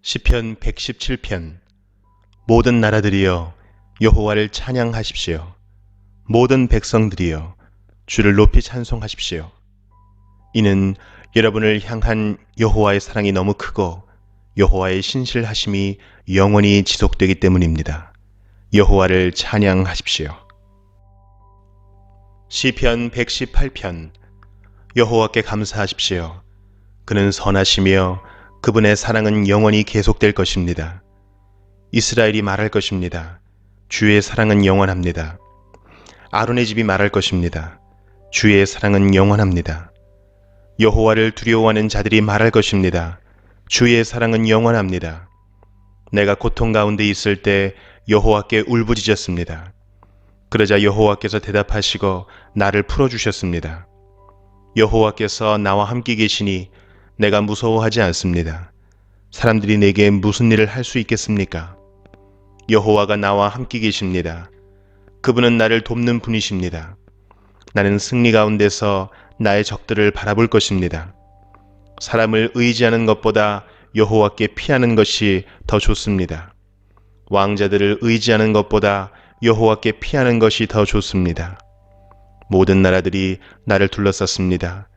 시편 117편. 모든 나라들이여 여호와를 찬양하십시오. 모든 백성들이여 주를 높이 찬송하십시오. 이는 여러분을 향한 여호와의 사랑이 너무 크고 여호와의 신실하심이 영원히 지속되기 때문입니다. 여호와를 찬양하십시오. 시편 118편. 여호와께 감사하십시오. 그는 선하시며 그분의 사랑은 영원히 계속될 것입니다. 이스라엘이 말할 것입니다. 주의 사랑은 영원합니다. 아론의 집이 말할 것입니다. 주의 사랑은 영원합니다. 여호와를 두려워하는 자들이 말할 것입니다. 주의 사랑은 영원합니다. 내가 고통 가운데 있을 때 여호와께 울부짖었습니다. 그러자 여호와께서 대답하시고 나를 풀어주셨습니다. 여호와께서 나와 함께 계시니 내가 무서워하지 않습니다. 사람들이 내게 무슨 일을 할 수 있겠습니까? 여호와가 나와 함께 계십니다. 그분은 나를 돕는 분이십니다. 나는 승리 가운데서 나의 적들을 바라볼 것입니다. 사람을 의지하는 것보다 여호와께 피하는 것이 더 좋습니다. 왕자들을 의지하는 것보다 여호와께 피하는 것이 더 좋습니다. 모든 나라들이 나를 둘러쌌습니다.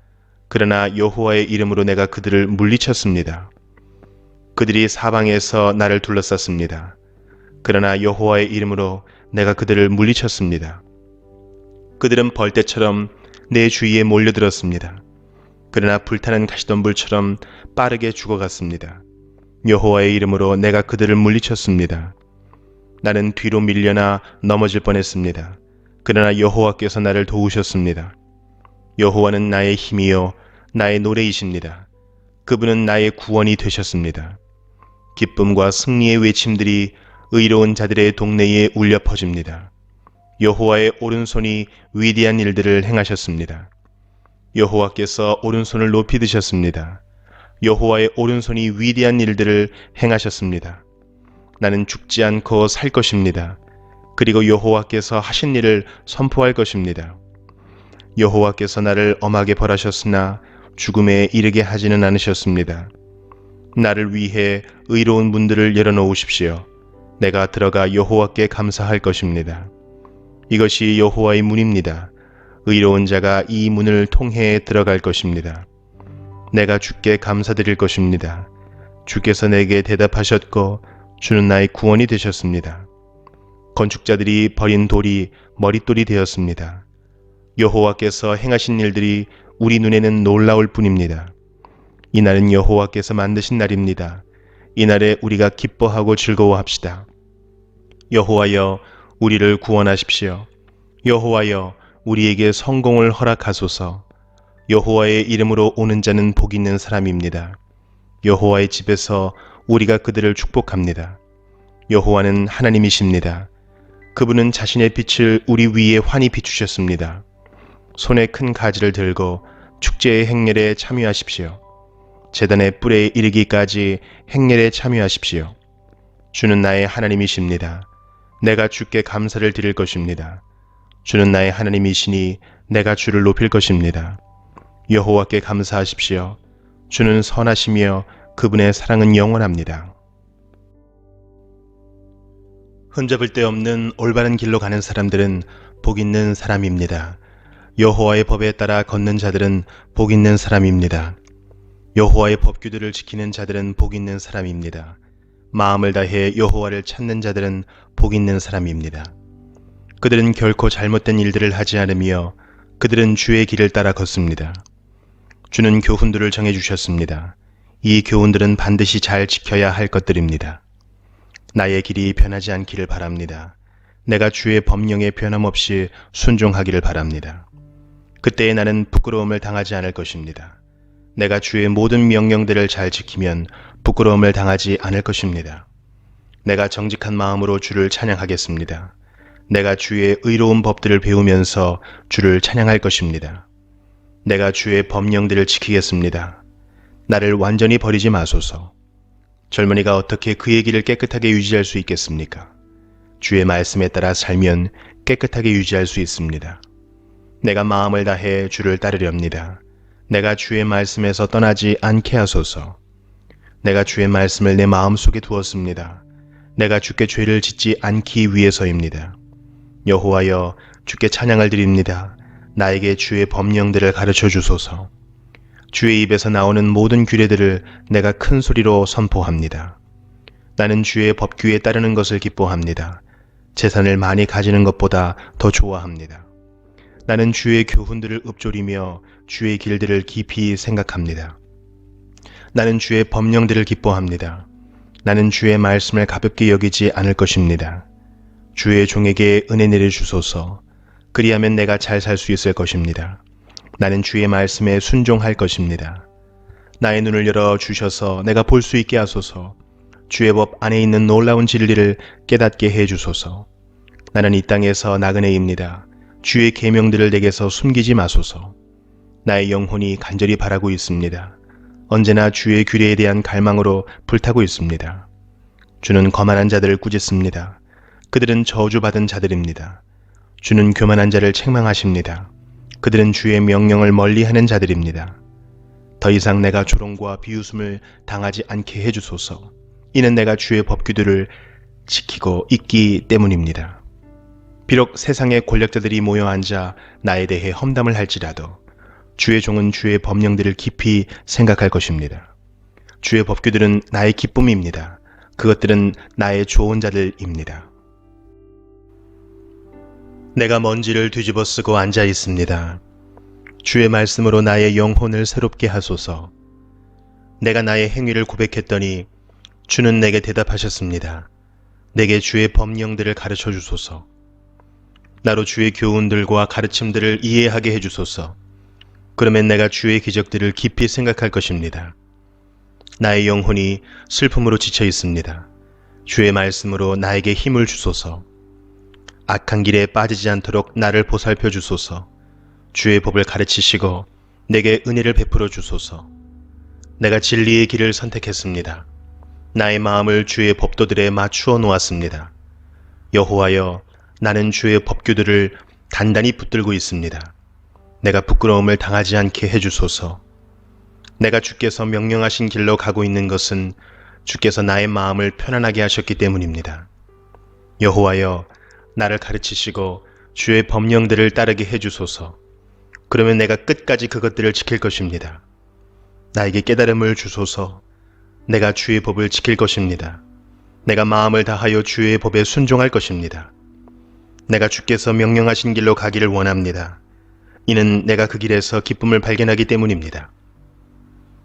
그러나 여호와의 이름으로 내가 그들을 물리쳤습니다. 그들이 사방에서 나를 둘러쌌습니다. 그러나 여호와의 이름으로 내가 그들을 물리쳤습니다. 그들은 벌떼처럼 내 주위에 몰려들었습니다. 그러나 불타는 가시덤불처럼 빠르게 죽어갔습니다. 여호와의 이름으로 내가 그들을 물리쳤습니다. 나는 뒤로 밀려나 넘어질 뻔했습니다. 그러나 여호와께서 나를 도우셨습니다. 여호와는 나의 힘이요 나의 노래이십니다. 그분은 나의 구원이 되셨습니다. 기쁨과 승리의 외침들이 의로운 자들의 동네에 울려 퍼집니다. 여호와의 오른손이 위대한 일들을 행하셨습니다. 여호와께서 오른손을 높이 드셨습니다. 여호와의 오른손이 위대한 일들을 행하셨습니다. 나는 죽지 않고 살 것입니다. 그리고 여호와께서 하신 일을 선포할 것입니다. 여호와께서 나를 엄하게 벌하셨으나 죽음에 이르게 하지는 않으셨습니다. 나를 위해 의로운 문들을 열어놓으십시오. 내가 들어가 여호와께 감사할 것입니다. 이것이 여호와의 문입니다. 의로운 자가 이 문을 통해 들어갈 것입니다. 내가 주께 감사드릴 것입니다. 주께서 내게 대답하셨고 주는 나의 구원이 되셨습니다. 건축자들이 버린 돌이 머릿돌이 되었습니다. 여호와께서 행하신 일들이 우리 눈에는 놀라울 뿐입니다. 이날은 여호와께서 만드신 날입니다. 이날에 우리가 기뻐하고 즐거워합시다. 여호와여, 우리를 구원하십시오. 여호와여, 우리에게 성공을 허락하소서. 여호와의 이름으로 오는 자는 복 있는 사람입니다. 여호와의 집에서 우리가 그들을 축복합니다. 여호와는 하나님이십니다. 그분은 자신의 빛을 우리 위에 환히 비추셨습니다. 손에 큰 가지를 들고 축제의 행렬에 참여하십시오. 제단의 뿔에 이르기까지 행렬에 참여하십시오. 주는 나의 하나님이십니다. 내가 주께 감사를 드릴 것입니다. 주는 나의 하나님이시니 내가 주를 높일 것입니다. 여호와께 감사하십시오. 주는 선하시며 그분의 사랑은 영원합니다. 흠잡을 데 없는 올바른 길로 가는 사람들은 복 있는 사람입니다. 여호와의 법에 따라 걷는 자들은 복 있는 사람입니다. 여호와의 법규들을 지키는 자들은 복 있는 사람입니다. 마음을 다해 여호와를 찾는 자들은 복 있는 사람입니다. 그들은 결코 잘못된 일들을 하지 않으며 그들은 주의 길을 따라 걷습니다. 주는 교훈들을 정해주셨습니다. 이 교훈들은 반드시 잘 지켜야 할 것들입니다. 나의 길이 변하지 않기를 바랍니다. 내가 주의 법령에 변함없이 순종하기를 바랍니다. 그때에 나는 부끄러움을 당하지 않을 것입니다. 내가 주의 모든 명령들을 잘 지키면 부끄러움을 당하지 않을 것입니다. 내가 정직한 마음으로 주를 찬양하겠습니다. 내가 주의 의로운 법들을 배우면서 주를 찬양할 것입니다. 내가 주의 법령들을 지키겠습니다. 나를 완전히 버리지 마소서. 젊은이가 어떻게 그의 길을 깨끗하게 유지할 수 있겠습니까? 주의 말씀에 따라 살면 깨끗하게 유지할 수 있습니다. 내가 마음을 다해 주를 따르렵니다. 내가 주의 말씀에서 떠나지 않게 하소서. 내가 주의 말씀을 내 마음속에 두었습니다. 내가 주께 죄를 짓지 않기 위해서입니다. 여호와여, 주께 찬양을 드립니다. 나에게 주의 법령들을 가르쳐 주소서. 주의 입에서 나오는 모든 규례들을 내가 큰 소리로 선포합니다. 나는 주의 법규에 따르는 것을 기뻐합니다. 재산을 많이 가지는 것보다 더 좋아합니다. 나는 주의 교훈들을 읊조리며 주의 길들을 깊이 생각합니다. 나는 주의 법령들을 기뻐합니다. 나는 주의 말씀을 가볍게 여기지 않을 것입니다. 주의 종에게 은혜 내려주소서. 그리하면 내가 잘 살 수 있을 것입니다. 나는 주의 말씀에 순종할 것입니다. 나의 눈을 열어 주셔서 내가 볼 수 있게 하소서. 주의 법 안에 있는 놀라운 진리를 깨닫게 해 주소서. 나는 이 땅에서 나그네입니다. 주의 계명들을 내게서 숨기지 마소서. 나의 영혼이 간절히 바라고 있습니다. 언제나 주의 규례에 대한 갈망으로 불타고 있습니다. 주는 거만한 자들을 꾸짖습니다. 그들은 저주받은 자들입니다. 주는 교만한 자를 책망하십니다. 그들은 주의 명령을 멀리하는 자들입니다. 더 이상 내가 조롱과 비웃음을 당하지 않게 해주소서. 이는 내가 주의 법규들을 지키고 있기 때문입니다. 비록 세상의 권력자들이 모여 앉아 나에 대해 험담을 할지라도 주의 종은 주의 법령들을 깊이 생각할 것입니다. 주의 법규들은 나의 기쁨입니다. 그것들은 나의 좋은 자들입니다. 내가 먼지를 뒤집어 쓰고 앉아 있습니다. 주의 말씀으로 나의 영혼을 새롭게 하소서. 내가 나의 행위를 고백했더니 주는 내게 대답하셨습니다. 내게 주의 법령들을 가르쳐 주소서. 나로 주의 교훈들과 가르침들을 이해하게 해주소서. 그러면 내가 주의 기적들을 깊이 생각할 것입니다. 나의 영혼이 슬픔으로 지쳐 있습니다. 주의 말씀으로 나에게 힘을 주소서. 악한 길에 빠지지 않도록 나를 보살펴 주소서. 주의 법을 가르치시고 내게 은혜를 베풀어 주소서. 내가 진리의 길을 선택했습니다. 나의 마음을 주의 법도들에 맞추어 놓았습니다. 여호와여, 나는 주의 법규들을 단단히 붙들고 있습니다. 내가 부끄러움을 당하지 않게 해주소서. 내가 주께서 명령하신 길로 가고 있는 것은 주께서 나의 마음을 편안하게 하셨기 때문입니다. 여호와여, 나를 가르치시고 주의 법령들을 따르게 해주소서. 그러면 내가 끝까지 그것들을 지킬 것입니다. 나에게 깨달음을 주소서. 내가 주의 법을 지킬 것입니다. 내가 마음을 다하여 주의 법에 순종할 것입니다. 내가 주께서 명령하신 길로 가기를 원합니다. 이는 내가 그 길에서 기쁨을 발견하기 때문입니다.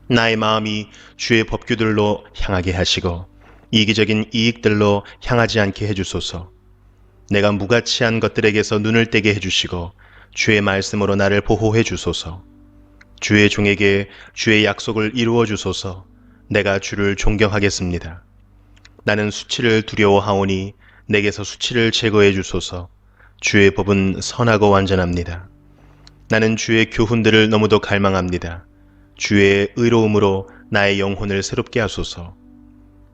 나의 마음이 주의 법규들로 향하게 하시고 이기적인 이익들로 향하지 않게 해주소서. 내가 무가치한 것들에게서 눈을 떼게 해주시고 주의 말씀으로 나를 보호해 주소서. 주의 종에게 주의 약속을 이루어 주소서. 내가 주를 존경하겠습니다. 나는 수치를 두려워하오니 내게서 수치를 제거해 주소서. 주의 법은 선하고 완전합니다. 나는 주의 교훈들을 너무도 갈망합니다. 주의 의로움으로 나의 영혼을 새롭게 하소서.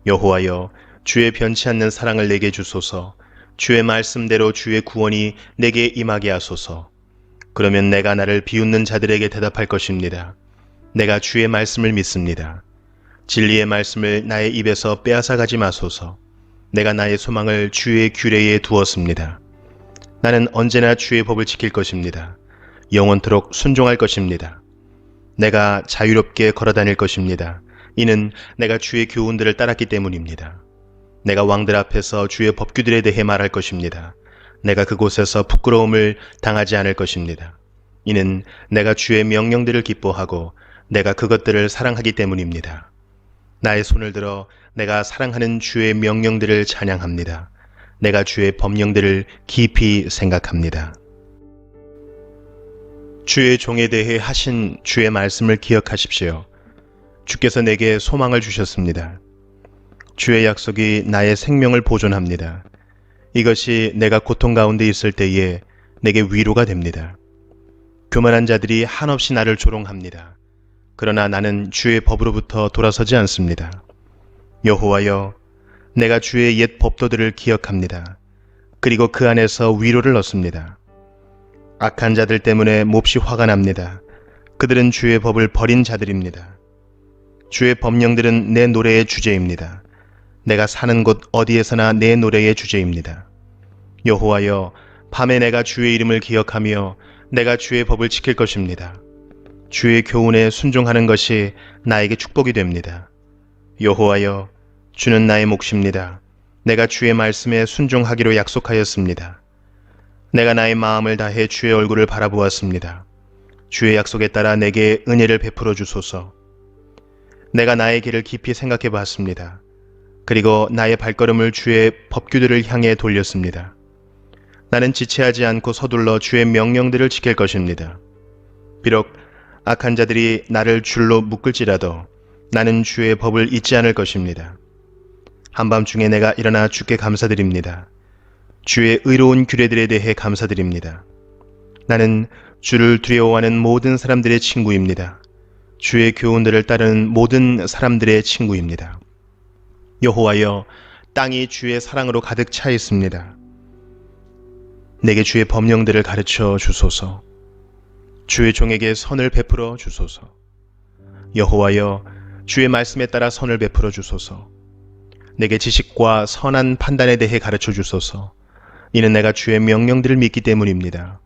여호와여, 주의 변치 않는 사랑을 내게 주소서. 주의 말씀대로 주의 구원이 내게 임하게 하소서. 그러면 내가 나를 비웃는 자들에게 대답할 것입니다. 내가 주의 말씀을 믿습니다. 진리의 말씀을 나의 입에서 빼앗아가지 마소서. 내가 나의 소망을 주의 규례에 두었습니다. 나는 언제나 주의 법을 지킬 것입니다. 영원토록 순종할 것입니다. 내가 자유롭게 걸어다닐 것입니다. 이는 내가 주의 교훈들을 따랐기 때문입니다. 내가 왕들 앞에서 주의 법규들에 대해 말할 것입니다. 내가 그곳에서 부끄러움을 당하지 않을 것입니다. 이는 내가 주의 명령들을 기뻐하고 내가 그것들을 사랑하기 때문입니다. 나의 손을 들어 내가 사랑하는 주의 명령들을 찬양합니다. 내가 주의 법령들을 깊이 생각합니다. 주의 종에 대해 하신 주의 말씀을 기억하십시오. 주께서 내게 소망을 주셨습니다. 주의 약속이 나의 생명을 보존합니다. 이것이 내가 고통 가운데 있을 때에 내게 위로가 됩니다. 교만한 자들이 한없이 나를 조롱합니다. 그러나 나는 주의 법으로부터 돌아서지 않습니다. 여호와여, 내가 주의 옛 법도들을 기억합니다. 그리고 그 안에서 위로를 얻습니다. 악한 자들 때문에 몹시 화가 납니다. 그들은 주의 법을 버린 자들입니다. 주의 법령들은 내 노래의 주제입니다. 내가 사는 곳 어디에서나 내 노래의 주제입니다. 여호와여, 밤에 내가 주의 이름을 기억하며 내가 주의 법을 지킬 것입니다. 주의 교훈에 순종하는 것이 나에게 축복이 됩니다. 여호와여, 주는 나의 몫입니다. 내가 주의 말씀에 순종하기로 약속하였습니다. 내가 나의 마음을 다해 주의 얼굴을 바라보았습니다. 주의 약속에 따라 내게 은혜를 베풀어 주소서. 내가 나의 길을 깊이 생각해 봤습니다. 그리고 나의 발걸음을 주의 법규들을 향해 돌렸습니다. 나는 지체하지 않고 서둘러 주의 명령들을 지킬 것입니다. 비록 악한 자들이 나를 줄로 묶을지라도 나는 주의 법을 잊지 않을 것입니다. 한밤중에 내가 일어나 주께 감사드립니다. 주의 의로운 규례들에 대해 감사드립니다. 나는 주를 두려워하는 모든 사람들의 친구입니다. 주의 교훈들을 따르는 모든 사람들의 친구입니다. 여호와여, 땅이 주의 사랑으로 가득 차 있습니다. 내게 주의 법령들을 가르쳐 주소서. 주의 종에게 선을 베풀어 주소서. 여호와여, 주의 말씀에 따라 선을 베풀어 주소서. 내게 지식과 선한 판단에 대해 가르쳐 주소서. 이는 내가 주의 명령들을 믿기 때문입니다.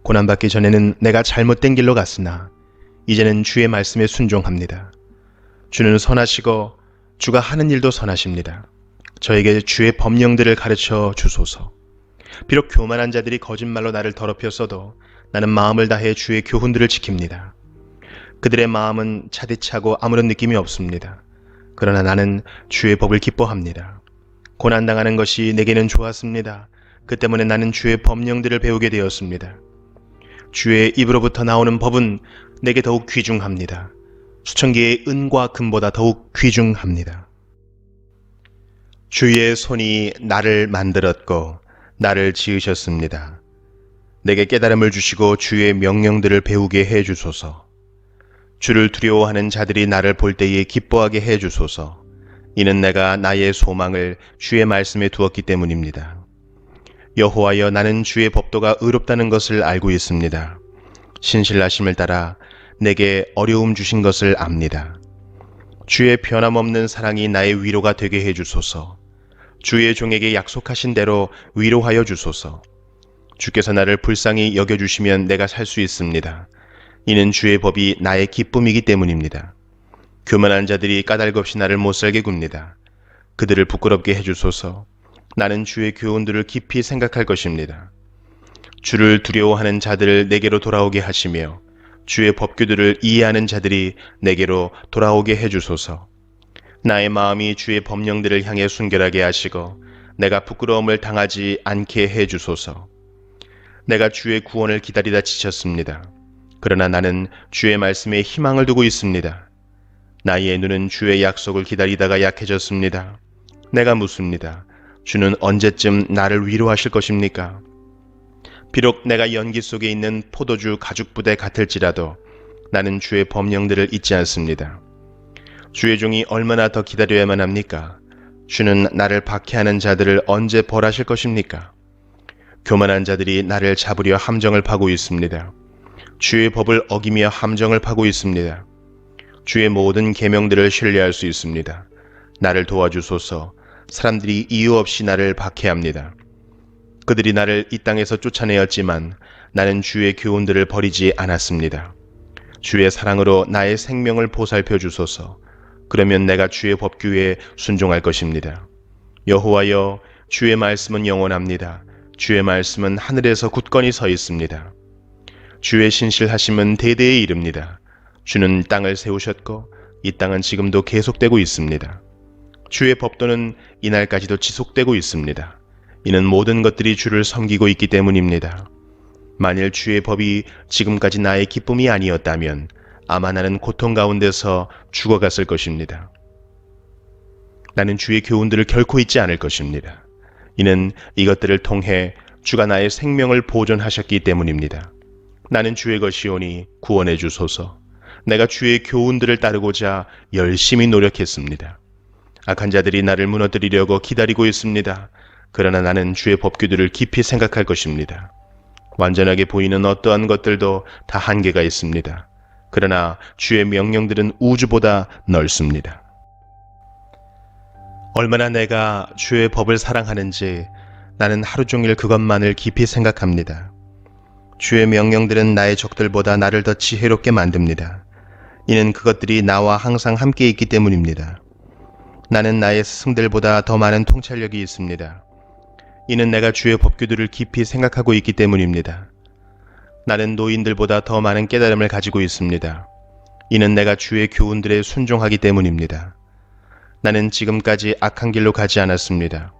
고난받기 전에는 내가 잘못된 길로 갔으나 이제는 주의 말씀에 순종합니다. 주는 선하시고 주가 하는 일도 선하십니다. 저에게 주의 법령들을 가르쳐 주소서. 비록 교만한 자들이 거짓말로 나를 더럽혔어도 나는 마음을 다해 주의 교훈들을 지킵니다. 그들의 마음은 차디차고 아무런 느낌이 없습니다. 그러나 나는 주의 법을 기뻐합니다. 고난당하는 것이 내게는 좋았습니다. 그 때문에 나는 주의 법령들을 배우게 되었습니다. 주의 입으로부터 나오는 법은 내게 더욱 귀중합니다. 수천 개의 은과 금보다 더욱 귀중합니다. 주의 손이 나를 만들었고 나를 지으셨습니다. 내게 깨달음을 주시고 주의 명령들을 배우게 해 주소서. 주를 두려워하는 자들이 나를 볼 때에 기뻐하게 해 주소서. 이는 내가 나의 소망을 주의 말씀에 두었기 때문입니다. 여호와여, 나는 주의 법도가 의롭다는 것을 알고 있습니다. 신실하심을 따라 내게 어려움 주신 것을 압니다. 주의 변함없는 사랑이 나의 위로가 되게 해 주소서. 주의 종에게 약속하신 대로 위로하여 주소서. 주께서 나를 불쌍히 여겨주시면 내가 살 수 있습니다. 이는 주의 법이 나의 기쁨이기 때문입니다. 교만한 자들이 까닭없이 나를 못살게 굽니다. 그들을 부끄럽게 해주소서. 나는 주의 교훈들을 깊이 생각할 것입니다. 주를 두려워하는 자들을 내게로 돌아오게 하시며 주의 법규들을 이해하는 자들이 내게로 돌아오게 해주소서. 나의 마음이 주의 법령들을 향해 순결하게 하시고 내가 부끄러움을 당하지 않게 해주소서. 내가 주의 구원을 기다리다 지쳤습니다. 그러나 나는 주의 말씀에 희망을 두고 있습니다. 나의 눈은 주의 약속을 기다리다가 약해졌습니다. 내가 묻습니다. 주는 언제쯤 나를 위로하실 것입니까? 비록 내가 연기 속에 있는 포도주 가죽부대 같을지라도 나는 주의 법령들을 잊지 않습니다. 주의 종이 얼마나 더 기다려야만 합니까? 주는 나를 박해하는 자들을 언제 벌하실 것입니까? 교만한 자들이 나를 잡으려 함정을 파고 있습니다. 주의 법을 어기며 함정을 파고 있습니다. 주의 모든 계명들을 신뢰할 수 있습니다. 나를 도와주소서. 사람들이 이유 없이 나를 박해합니다. 그들이 나를 이 땅에서 쫓아내었지만 나는 주의 교훈들을 버리지 않았습니다. 주의 사랑으로 나의 생명을 보살펴 주소서. 그러면 내가 주의 법규에 순종할 것입니다. 여호와여, 주의 말씀은 영원합니다. 주의 말씀은 하늘에서 굳건히 서 있습니다. 주의 신실하심은 대대에 이릅니다. 주는 땅을 세우셨고 이 땅은 지금도 계속되고 있습니다. 주의 법도는 이날까지도 지속되고 있습니다. 이는 모든 것들이 주를 섬기고 있기 때문입니다. 만일 주의 법이 지금까지 나의 기쁨이 아니었다면 아마 나는 고통 가운데서 죽어갔을 것입니다. 나는 주의 교훈들을 결코 잊지 않을 것입니다. 이는 이것들을 통해 주가 나의 생명을 보존하셨기 때문입니다. 나는 주의 것이오니 구원해 주소서. 내가 주의 교훈들을 따르고자 열심히 노력했습니다. 악한 자들이 나를 무너뜨리려고 기다리고 있습니다. 그러나 나는 주의 법규들을 깊이 생각할 것입니다. 완전하게 보이는 어떠한 것들도 다 한계가 있습니다. 그러나 주의 명령들은 우주보다 넓습니다. 얼마나 내가 주의 법을 사랑하는지 나는 하루 종일 그것만을 깊이 생각합니다. 주의 명령들은 나의 적들보다 나를 더 지혜롭게 만듭니다. 이는 그것들이 나와 항상 함께 있기 때문입니다. 나는 나의 스승들보다 더 많은 통찰력이 있습니다. 이는 내가 주의 법규들을 깊이 생각하고 있기 때문입니다. 나는 노인들보다 더 많은 깨달음을 가지고 있습니다. 이는 내가 주의 교훈들에 순종하기 때문입니다. 나는 지금까지 악한 길로 가지 않았습니다.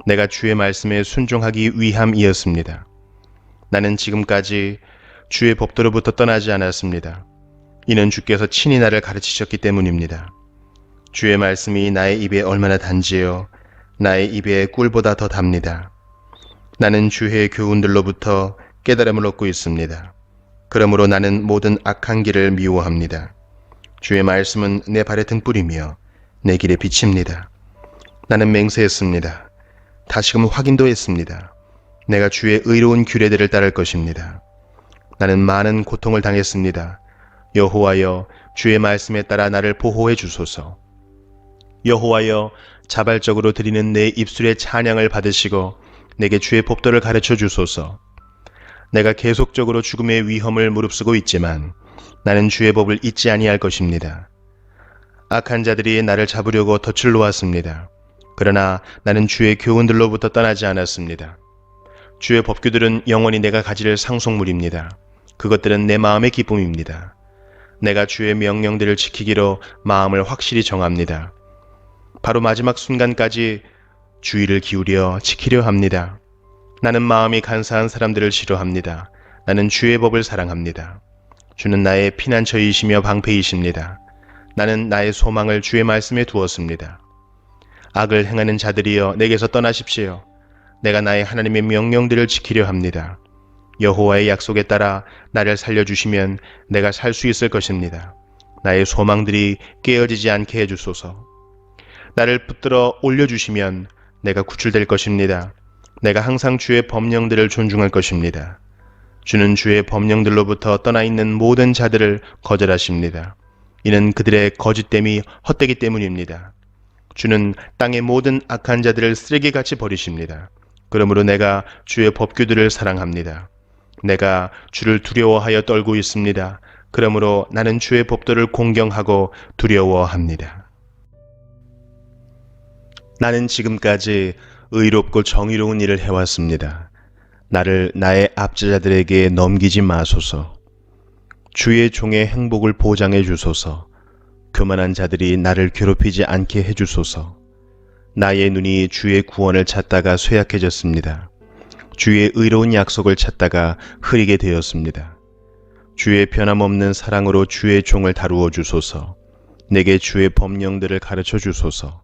내가 주의 말씀에 순종하기 위함이었습니다. 나는 지금까지 주의 법도로부터 떠나지 않았습니다. 이는 주께서 친히 나를 가르치셨기 때문입니다. 주의 말씀이 나의 입에 얼마나 단지요 나의 입에 꿀보다 더 답니다. 나는 주의 교훈들로부터 깨달음을 얻고 있습니다. 그러므로 나는 모든 악한 길을 미워합니다. 주의 말씀은 내 발의 등불이며 내 길의 빛입니다. 나는 맹세했습니다. 다시금 확인도 했습니다. 내가 주의 의로운 규례들을 따를 것입니다. 나는 많은 고통을 당했습니다. 여호와여, 주의 말씀에 따라 나를 보호해 주소서. 여호와여, 자발적으로 드리는 내 입술의 찬양을 받으시고 내게 주의 법도를 가르쳐 주소서. 내가 계속적으로 죽음의 위험을 무릅쓰고 있지만 나는 주의 법을 잊지 아니할 것입니다. 악한 자들이 나를 잡으려고 덫을 놓았습니다. 그러나 나는 주의 교훈들로부터 떠나지 않았습니다. 주의 법규들은 영원히 내가 가질 상속물입니다. 그것들은 내 마음의 기쁨입니다. 내가 주의 명령들을 지키기로 마음을 확실히 정합니다. 바로 마지막 순간까지 주의를 기울여 지키려 합니다. 나는 마음이 간사한 사람들을 싫어합니다. 나는 주의 법을 사랑합니다. 주는 나의 피난처이시며 방패이십니다. 나는 나의 소망을 주의 말씀에 두었습니다. 악을 행하는 자들이여 내게서 떠나십시오. 내가 나의 하나님의 명령들을 지키려 합니다. 여호와의 약속에 따라 나를 살려주시면 내가 살 수 있을 것입니다. 나의 소망들이 깨어지지 않게 해주소서. 나를 붙들어 올려주시면 내가 구출될 것입니다. 내가 항상 주의 법령들을 존중할 것입니다. 주는 주의 법령들로부터 떠나 있는 모든 자들을 거절하십니다. 이는 그들의 거짓됨이 헛되기 때문입니다. 주는 땅의 모든 악한 자들을 쓰레기같이 버리십니다. 그러므로 내가 주의 법규들을 사랑합니다. 내가 주를 두려워하여 떨고 있습니다. 그러므로 나는 주의 법도를 공경하고 두려워합니다. 나는 지금까지 의롭고 정의로운 일을 해왔습니다. 나를 나의 압제자들에게 넘기지 마소서. 주의 종의 행복을 보장해 주소서. 교만한 자들이 나를 괴롭히지 않게 해주소서. 나의 눈이 주의 구원을 찾다가 쇠약해졌습니다. 주의 의로운 약속을 찾다가 흐리게 되었습니다. 주의 변함없는 사랑으로 주의 종을 다루어 주소서. 내게 주의 법령들을 가르쳐 주소서.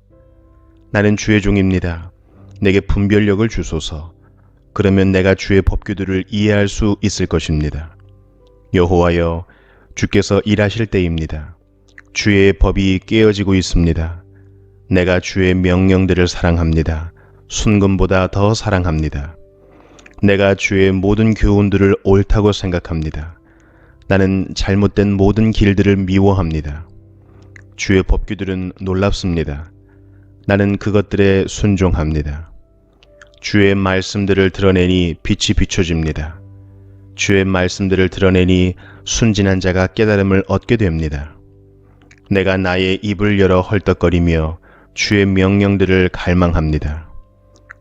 나는 주의 종입니다. 내게 분별력을 주소서. 그러면 내가 주의 법규들을 이해할 수 있을 것입니다. 여호와여, 주께서 일하실 때입니다. 주의 법이 깨어지고 있습니다. 내가 주의 명령들을 사랑합니다. 순금보다 더 사랑합니다. 내가 주의 모든 교훈들을 옳다고 생각합니다. 나는 잘못된 모든 길들을 미워합니다. 주의 법규들은 놀랍습니다. 나는 그것들에 순종합니다. 주의 말씀들을 드러내니 빛이 비춰집니다. 주의 말씀들을 드러내니 순진한 자가 깨달음을 얻게 됩니다. 내가 나의 입을 열어 헐떡거리며 주의 명령들을 갈망합니다.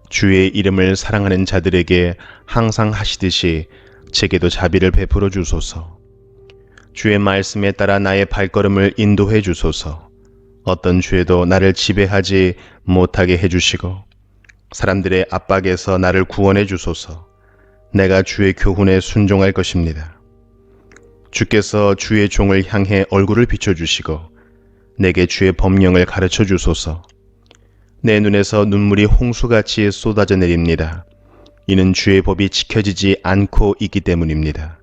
주의 이름을 사랑하는 자들에게 항상 하시듯이 제게도 자비를 베풀어 주소서. 주의 말씀에 따라 나의 발걸음을 인도해 주소서. 어떤 죄도 나를 지배하지 못하게 해주시고 사람들의 압박에서 나를 구원해 주소서. 내가 주의 교훈에 순종할 것입니다. 주께서 주의 종을 향해 얼굴을 비춰주시고 내게 주의 법령을 가르쳐 주소서. 내 눈에서 눈물이 홍수같이 쏟아져 내립니다. 이는 주의 법이 지켜지지 않고 있기 때문입니다.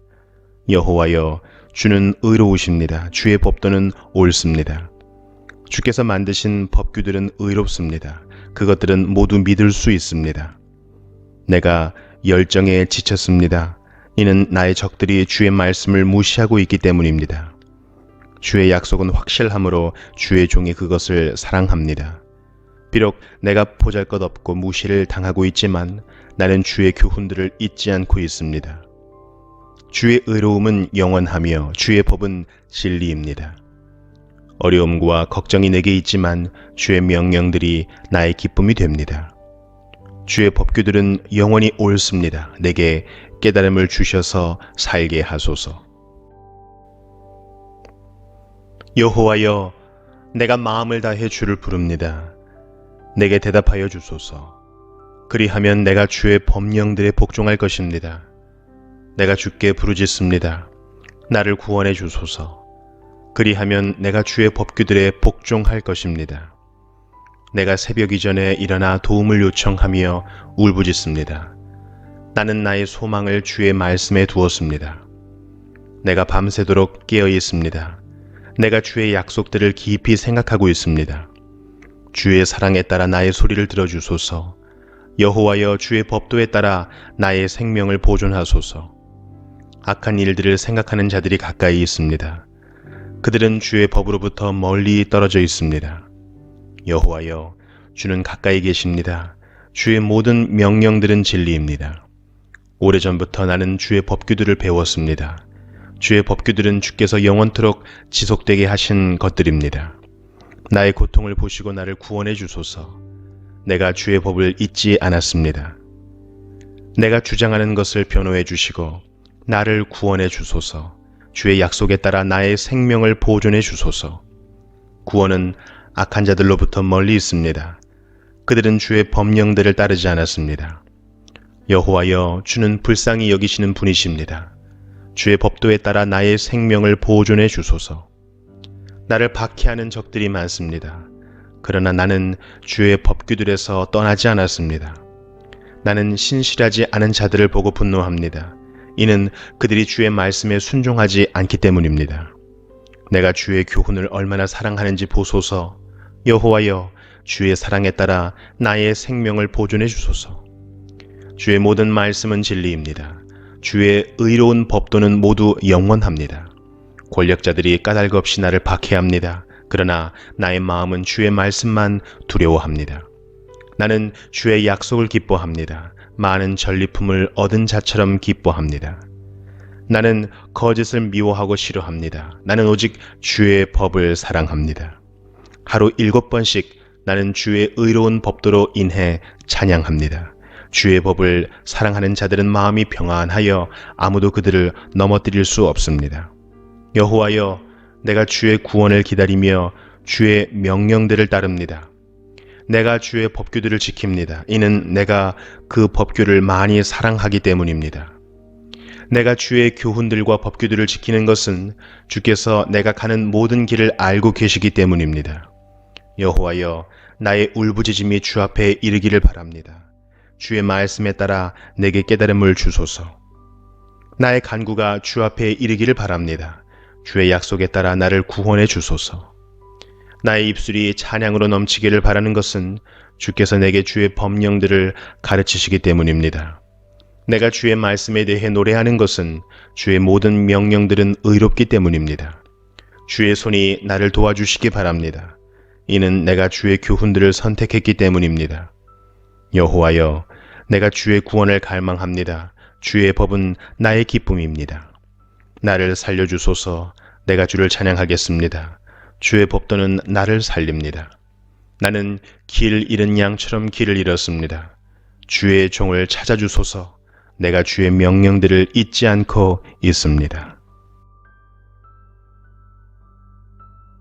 여호와여, 주는 의로우십니다. 주의 법도는 옳습니다. 주께서 만드신 법규들은 의롭습니다. 그것들은 모두 믿을 수 있습니다. 내가 열정에 지쳤습니다. 이는 나의 적들이 주의 말씀을 무시하고 있기 때문입니다. 주의 약속은 확실하므로 주의 종이 그것을 사랑합니다. 비록 내가 보잘것없고 무시를 당하고 있지만 나는 주의 교훈들을 잊지 않고 있습니다. 주의 의로움은 영원하며 주의 법은 진리입니다. 어려움과 걱정이 내게 있지만 주의 명령들이 나의 기쁨이 됩니다. 주의 법규들은 영원히 옳습니다. 내게 깨달음을 주셔서 살게 하소서. 여호와여, 내가 마음을 다해 주를 부릅니다. 내게 대답하여 주소서. 그리하면 내가 주의 법령들에 복종할 것입니다. 내가 주께 부르짖습니다. 나를 구원해 주소서. 그리하면 내가 주의 법규들에 복종할 것입니다. 내가 새벽 이전에 일어나 도움을 요청하며 울부짖습니다. 나는 나의 소망을 주의 말씀에 두었습니다. 내가 밤새도록 깨어 있습니다. 내가 주의 약속들을 깊이 생각하고 있습니다. 주의 사랑에 따라 나의 소리를 들어주소서. 여호와여, 주의 법도에 따라 나의 생명을 보존하소서. 악한 일들을 생각하는 자들이 가까이 있습니다. 그들은 주의 법으로부터 멀리 떨어져 있습니다. 여호와여, 주는 가까이 계십니다. 주의 모든 명령들은 진리입니다. 오래전부터 나는 주의 법규들을 배웠습니다. 주의 법규들은 주께서 영원토록 지속되게 하신 것들입니다. 나의 고통을 보시고 나를 구원해 주소서. 내가 주의 법을 잊지 않았습니다. 내가 주장하는 것을 변호해 주시고 나를 구원해 주소서. 주의 약속에 따라 나의 생명을 보존해 주소서. 구원은 악한 자들로부터 멀리 있습니다. 그들은 주의 법령들을 따르지 않았습니다. 여호와여, 주는 불쌍히 여기시는 분이십니다. 주의 법도에 따라 나의 생명을 보존해 주소서. 나를 박해하는 적들이 많습니다. 그러나 나는 주의 법규들에서 떠나지 않았습니다. 나는 신실하지 않은 자들을 보고 분노합니다. 이는 그들이 주의 말씀에 순종하지 않기 때문입니다. 내가 주의 교훈을 얼마나 사랑하는지 보소서. 여호와여, 주의 사랑에 따라 나의 생명을 보존해 주소서. 주의 모든 말씀은 진리입니다. 주의 의로운 법도는 모두 영원합니다. 권력자들이 까닭 없이 나를 박해합니다. 그러나 나의 마음은 주의 말씀만 두려워합니다. 나는 주의 약속을 기뻐합니다. 많은 전리품을 얻은 자처럼 기뻐합니다. 나는 거짓을 미워하고 싫어합니다. 나는 오직 주의 법을 사랑합니다. 하루 7번씩 나는 주의 의로운 법도로 인해 찬양합니다. 주의 법을 사랑하는 자들은 마음이 평안하여 아무도 그들을 넘어뜨릴 수 없습니다. 여호와여, 내가 주의 구원을 기다리며 주의 명령들을 따릅니다. 내가 주의 법규들을 지킵니다. 이는 내가 그 법규를 많이 사랑하기 때문입니다. 내가 주의 교훈들과 법규들을 지키는 것은 주께서 내가 가는 모든 길을 알고 계시기 때문입니다. 여호와여, 나의 울부짖음이 주 앞에 이르기를 바랍니다. 주의 말씀에 따라 내게 깨달음을 주소서. 나의 간구가 주 앞에 이르기를 바랍니다. 주의 약속에 따라 나를 구원해 주소서. 나의 입술이 찬양으로 넘치기를 바라는 것은 주께서 내게 주의 법령들을 가르치시기 때문입니다. 내가 주의 말씀에 대해 노래하는 것은 주의 모든 명령들은 의롭기 때문입니다. 주의 손이 나를 도와주시기 바랍니다. 이는 내가 주의 교훈들을 선택했기 때문입니다. 여호와여, 내가 주의 구원을 갈망합니다. 주의 법은 나의 기쁨입니다. 나를 살려주소서. 내가 주를 찬양하겠습니다. 주의 법도는 나를 살립니다. 나는 길 잃은 양처럼 길을 잃었습니다. 주의 종을 찾아주소서. 내가 주의 명령들을 잊지 않고 있습니다.